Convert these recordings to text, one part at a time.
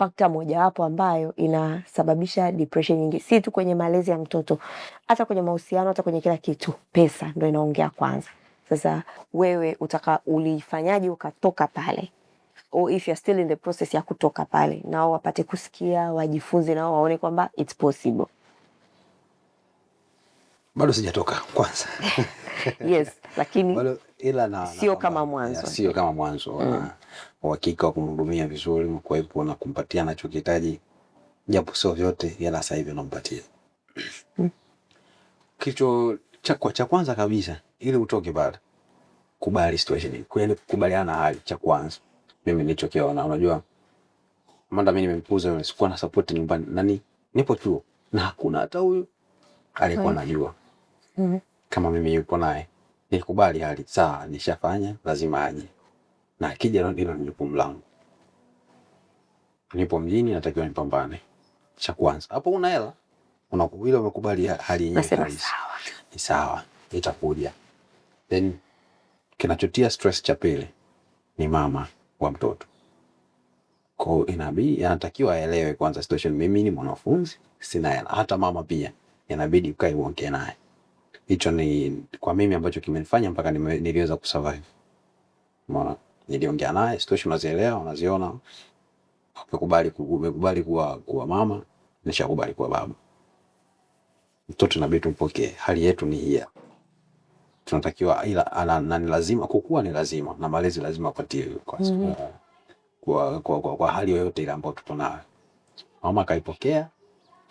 factor mojawapo ambayo inasababisha depression nyingi, si tu kwenye malezi ya mtoto, hata kwenye mahusiano, hata kwenye kila kitu. Pesa ndio inaongea kwanza. Sasa wewe ulifanyaje ukatoka pale, or if you're still in the process ya kutoka pale, nao wapate kusikia, wajifunze, nao waone kwamba it's possible. Bado sijatoka kwanza. Yes, lakini bado, ila sio kama mwanzo. Sio kama mwanzo. Uhakika wa kumhudumia vizuri, kuwepo na kumpatia anachokihitaji, japo sio vyote, ila sasa hivi nampatia. Kicho cha kwanza kabisa ili utoke pale, kubali situation, kukubaliana na hali. Cha kwanza mimi nilichokiona, unajua Amanda mimi nimempuza, sikuwa na support nyumbani, nani nipo tu na hakuna hata huyu alikuwa anajua kama mimi yupo naye. Nikubali hali, sawa, nishafanya, lazima aje, na akija ndio ni jukumu langu. Nipo mjini, natakiwa nipambane. Cha kwanza hapo, una hela, unakuwile, umekubali hali yenyewe, ni sawa, itakuja. Then kinachotia stress cha pili ni mama wa mtoto. Kwa inabidi, anatakiwa aelewe kwanza situation, mimi ni mwanafunzi, sina hela. Hata mama pia inabidi ukae uongee naye. Hicho ni kwa mimi ambacho kimenifanya mpaka niliweza kusurvive. Maana niliongea naye, situation unazielewa, unaziona. Umekubali kuwa mama, nishakubali kuwa baba. Mtoto inabidi tumpokee. Hali yetu ni hii. Tunatakiwa, ila na ni lazima kukua, ni lazima, na malezi lazima apatie kwa hali yoyote ile ambayo tupo nayo. Mama kaipokea,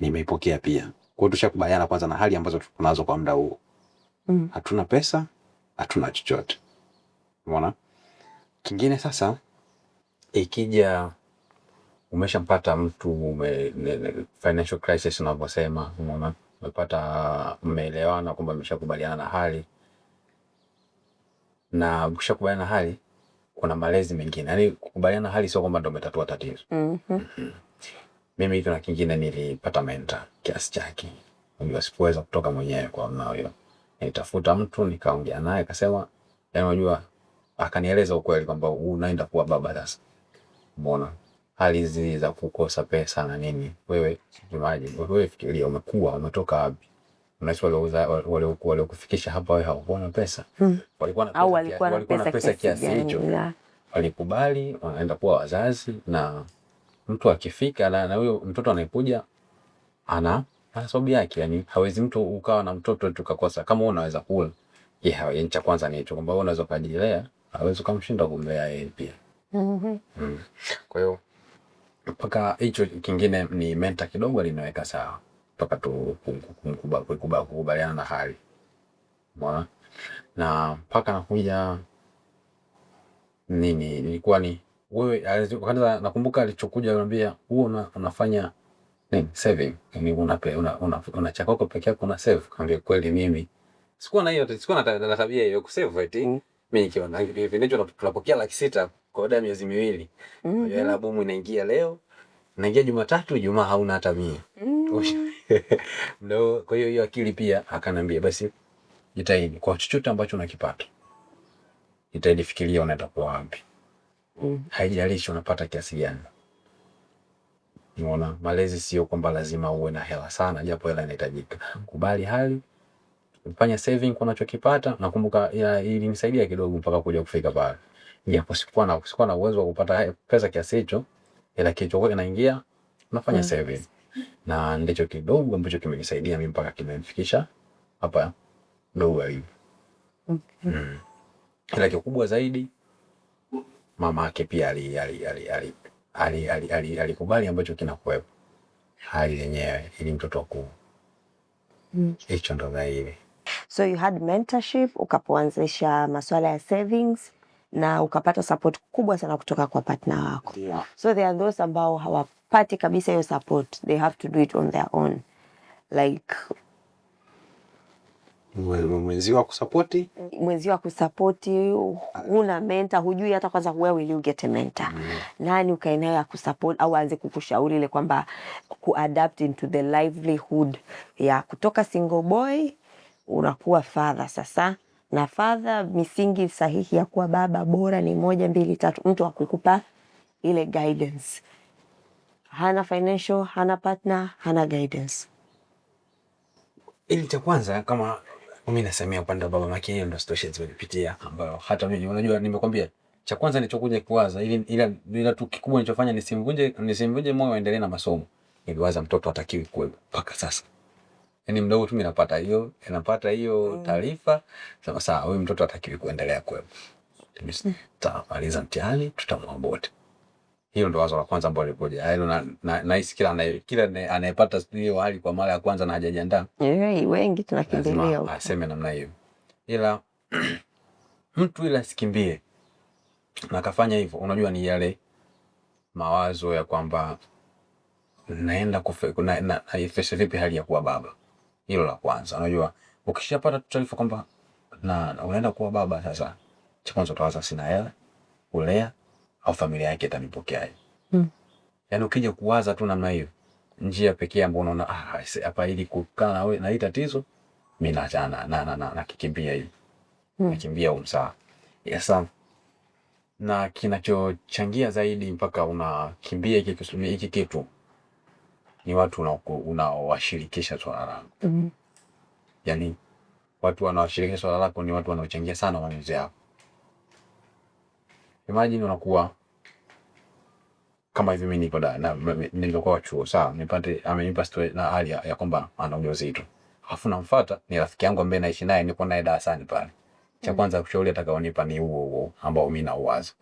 nimeipokea pia. Kwa hiyo tushakubaliana kwanza na hali ambazo tupo nazo kwa muda huu. Hatuna pesa, hatuna chochote. Umeona? Kingine sasa, ikija umeshampata mtu, financial crisis unavyosema, umeona? Umepata, mmeelewana kwamba mmeshakubaliana na hali. Na ukishakubaliana na hali, kuna malezi mengine. Yaani kukubaliana na hali sio kwamba ndio umetatua tatizo. Mimi hicho na kingine, nilipata mentor kiasi chake. Unajua sikuweza kutoka mwenyewe kwa mnao hiyo. Nitafuta mtu, nikaongea naye, akasema, yaani unajua, akanieleza ukweli kwamba unaenda kuwa baba sasa. Umeona? Hali hizi za kukosa pesa na nini, wewe fikiria, umekuwa umetoka wapi? Unaishi wale kufikisha hapa, wewe hauna pesa. Walikuwa na pesa kiasi hicho. Walikubali, wanaenda kuwa wazazi, na mtu akifika na huyo mtoto anakuja ana sababu yake. Yani hawezi mtu ukawa na mtoto tukakosa kama unaweza kula. Yani cha kwanza ni hicho kwamba unaweza kujilea, hawezi kumshinda kumlea yeye pia. Kwa hiyo mpaka hicho kingine ni mentor kidogo alinaweka sawa mpaka tu kukubaliana na hali. Umeona? Na mpaka nakuja nini, nilikuwa ni wewe kwanza, nakumbuka alichokuja ananiambia, wewe unafanya nini saving, ni una chakoko pekee yako na save. Kaambia kweli mimi sikuwa na hiyo, sikuwa na tabia hiyo kusave eti. Mimi nikiwa na hicho tunapokea 600 kwa muda miezi miwili. Hela bomu inaingia leo, inaingia Jumatatu, Ijumaa hauna hata 100. Ndio, kwa hiyo akili pia akanambia, basi jitahidi kwa chochote ambacho unakipata, jitahidi fikiria unaenda kwa wapi. Haijalishi unapata kiasi gani. Unaona, malezi sio kwamba lazima uwe na hela sana, japo hela inahitajika. Kubali hali, fanya saving kwa unachokipata. Nakumbuka ilinisaidia kidogo mpaka kuja kufika pale. Japo sikuwa na uwezo wa kupata pesa kiasi hicho, ila kicho inaingia, unafanya saving. Na ndicho kidogo ambacho kimenisaidia mimi mpaka kimenifikisha hapa ndogo hivi. Ila kikubwa zaidi, mama yake pia alikubali ambacho kinakuwepo, hali yenyewe ili mtoto akue. Hicho ndo zaidi. So you had mentorship, ukapoanzisha masuala ya savings, na ukapata support kubwa sana kutoka kwa partner wako. So there are those ambao hawapati kabisa hiyo support, they have to do it on their own. Like mwenzi wa kusupporti, una mentor, hujui hata kwanza where will you get a mentor. Nani ukae naye akusupport au aanze kukushauri ile kwamba kuadapt into the livelihood ya kutoka single boy unakuwa father sasa. Na father, misingi sahihi ya kuwa baba bora ni 1, 2, 3. Mtu akukupa ile guidance. hana financial, hana partner, hana guidance. Ili cha kwanza kama mimi nasemea upande wa baba maki, hiyo ndio situation zimepitia ambayo hata mimi unajua nimekwambia cha kwanza nilichokuja kuwaza ila tu kikubwa nilichofanya nisimvunje moyo aendelee na masomo. Niliwaza mtoto hatakiwi kuwa mpaka sasa. Yaani mdogo tu mimi napata hiyo taarifa sawa huyu mtoto hatakiwi kuendelea kuwepo. Tutamaliza mtihani tutamwabort. Hiyo ndo wazo la kwanza ambalo lilikuja. Yaani nahisi kila anayepata hiyo hali kwa mara ya kwanza na hajajiandaa. Wengi tunakimbilia huko. Aseme namna hiyo. Ila mtu ila sikimbie. Na kafanya hivyo, unajua ni yale mawazo ya kwamba naenda naifeshe vipi hali ya kuwa baba. Hilo la kwanza. Unajua ukishapata taarifa kwamba unaenda kuwa baba sasa, cha kwanza utawaza sina hela, kulea au familia yake itanipokeaje. Yaani ukija kuwaza tu namna hiyo, njia pekee ambayo unaona hapa ili kukana na hii tatizo, mimi naachana na kikimbia hii. Nakimbia umsaa. Yesa. Na kinachochangia zaidi mpaka unakimbia hiki kitu ni watu unaowashirikisha swala lako. Yaani watu wanaowashirikisha swala lako ni watu wanaochangia sana maamuzi yako. Imagine unakuwa kama hivi mimi niko nilikuwa chuo sawa, amenipa story na hali ya kwamba ana ujauzito. Alafu namfuata ni rafiki yangu ambaye naishi naye, niko naye darasani pale. Cha kwanza kushauri atakaonipa ni huo ambao mimi nauwaza.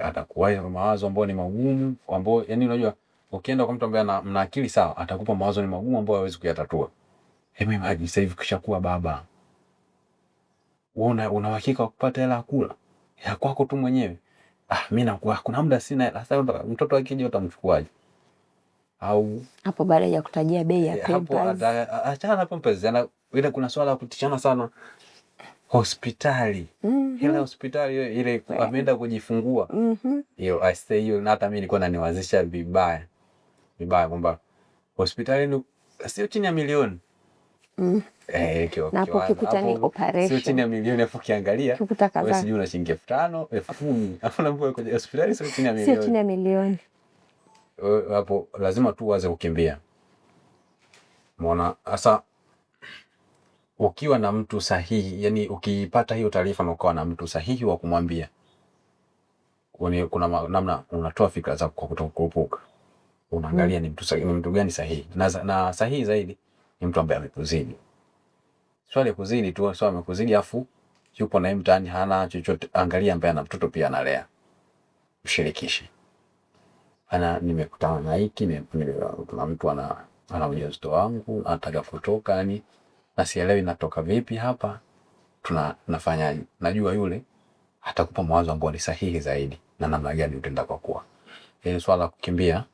Atakuwa mawazo ambayo ni magumu, ambao yani unajua ukienda kwa mtu ambaye ana akili sawa, atakupa mawazo ni magumu ambayo hawezi kuyatatua. Hebu imagine sasa hivi kishakuwa baba. Una uhakika wa kupata hela kula ya kwako tu mwenyewe. Mimi nakuwa kuna muda sina hela. Sasa mtoto akija utamchukuaje? Au hapo baada ya kutajia bei ya Pampers. Achana na Pampers, ile kuna swala la kutishana sana. Hospitali. Hela hospitali ile ameenda kujifungua. Hiyo I say hiyo na hata mimi nilikuwa naniwazisha vibaya. Vibaya kwamba hospitali sio chini ya milioni. Na hapo ukikuta ni operation sio chini ya milioni, afu kiangalia wewe sijui una shilingi 5,000, 10,000, afu unaambiwa kwenye hospitali sio chini ya milioni. Sio chini ya milioni. Hapo lazima tu uanze kukimbia. Umeona sasa ukiwa na mtu sahihi, yani ukipata hiyo taarifa na ukawa na mtu sahihi wa kumwambia, kuna namna unatoa fikra zako kwa kutokurupuka. Unaangalia ni mtu gani sahihi. Na sahihi zaidi ni mtu ambaye amekuzidi. Swali kuzidi tu, swali amekuzidi afu yupo na mtaani hana chochote, angalia ambaye ana mtoto pia analea. Mshirikishe. Nimekutana na hiki, kuna mtu ana ujauzito wangu, anataka kutoka yani na sielewi natoka vipi hapa. Tunafanyaje? Najua yule atakupa mawazo ambayo ni sahihi zaidi na namna gani utaenda kwa kuwa. Ile swala kukimbia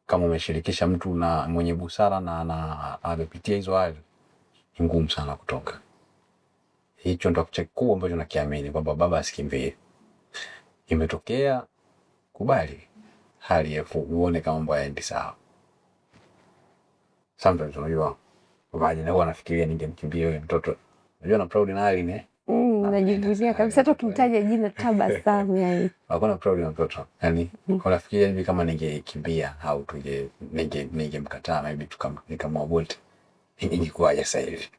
kama umeshirikisha mtu na mwenye busara na amepitia hizo hali, ni ngumu sana kutoka. Hicho ndo kikubwa ambacho nakiamini kwamba baba asikimbie. Imetokea, kubali hali ya uone kama mambo yaendi sawa. Sometimes unajua baadhi na huwa nafikiria ningemkimbia yule mtoto. Unajua na proud na hali ne? Najivunia kabisa tu kimtaja jina tabasamu yani. Hakuna proud na mtoto. Yani unafikiria hivi kama ningekimbia au ningemkataa maybe nikamwabort. Ingekuwaje sasa hivi?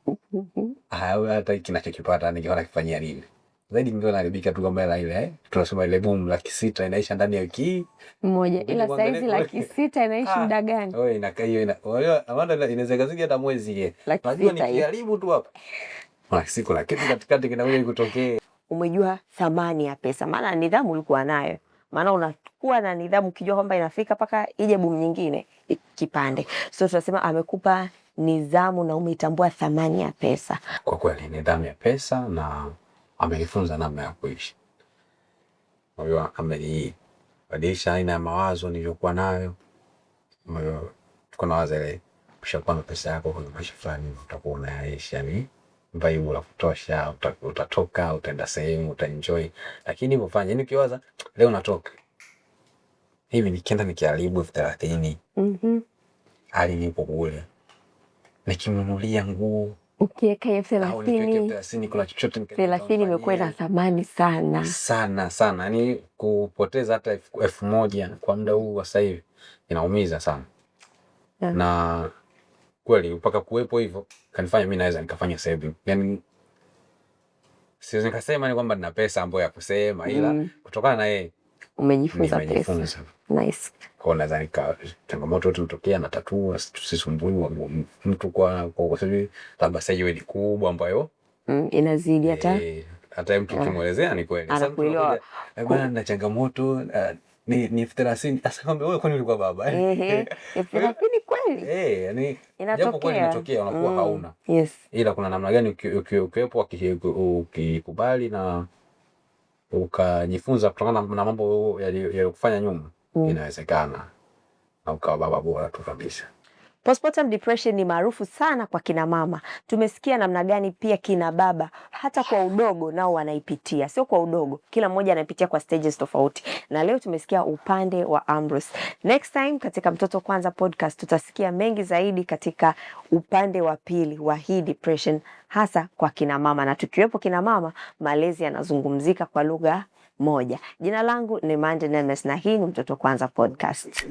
Hata kinachokipata ningeona kifanyia nini? Zaidi ndio naharibika tu kama ile tunasema ile boom 600,000 inaisha ndani ya wiki moja, ila saizi 600,000 inaishi muda gani? Wewe inakaa hiyo Amanda inaweza kazidi hata mwezi yeye. Najua nikiharibu tu hapa. Siku la kitu katikati kinaweza kutokea. Umejua thamani ya pesa, maana nidhamu ulikuwa nayo. Maana unakuwa na nidhamu ukijua kwamba inafika paka ije boom nyingine kipande. So tunasema amekupa nidhamu na umeitambua thamani ya pesa. Kwa kweli nidhamu ya pesa na amenifunza namna ya kuishi. Unajua amenibadilisha aina ya mawazo niliyokuwa nayo. Tuko na wazo ile ukishakuwa na pesa yako kuna maisha fulani utakuwa unaishi yani vibe la kutosha, utatoka, utaenda sehemu, utaenjoy. Lakini ufanye nini ukiwaza leo natoka. Hivi nikienda nikiharibu 30,000. Hali nipo kule. Nikimnunulia nguo Ukiweka elfu au nikiweke elfu 30, thelathini kuna chochote 30 imekuwa na thamani sana. Sana. Yaani kupoteza hata elfu moja kwa muda huu wa sasa hivi inaumiza sana. Na kweli mpaka kuwepo hivyo kanifanya mimi naweza nikafanya saving. Yaani siwezi nikasema ni kwamba nina pesa ambayo ya kusema, ila kutokana na yeye umejifunza pesa. Nice. Kwa nadhani changamoto yote mtokea na tatua, tusisumbue mtu kwa sababu labda sasa hiyo ni kubwa ambayo inazidi hata mtu kimuelezea ni kweli. Sasa anakuelewa bwana na changamoto ni 30. Sasa kwamba wewe kwani ulikuwa baba? 30 kweli? Yani japo kweli inatokea unakuwa hauna. Yes. Ila kuna namna gani ukiwepo ukikubali na ukajifunza kutokana na mambo yaliyokufanya nyuma, inawezekana na ukawa baba bora tu kabisa. Postpartum depression ni maarufu sana kwa kina mama. Tumesikia namna gani pia kina baba hata kwa udogo nao wanaipitia. Sio kwa udogo, kila mmoja anaipitia kwa stages tofauti. Na leo tumesikia upande wa Ambrose. Next time katika Mtoto Kwanza podcast tutasikia mengi zaidi katika upande wa pili wa hii depression hasa kwa kina mama, na tukiwepo kina mama malezi yanazungumzika kwa lugha moja. Jina langu ni Mande Nemes na hii ni Mtoto Kwanza podcast.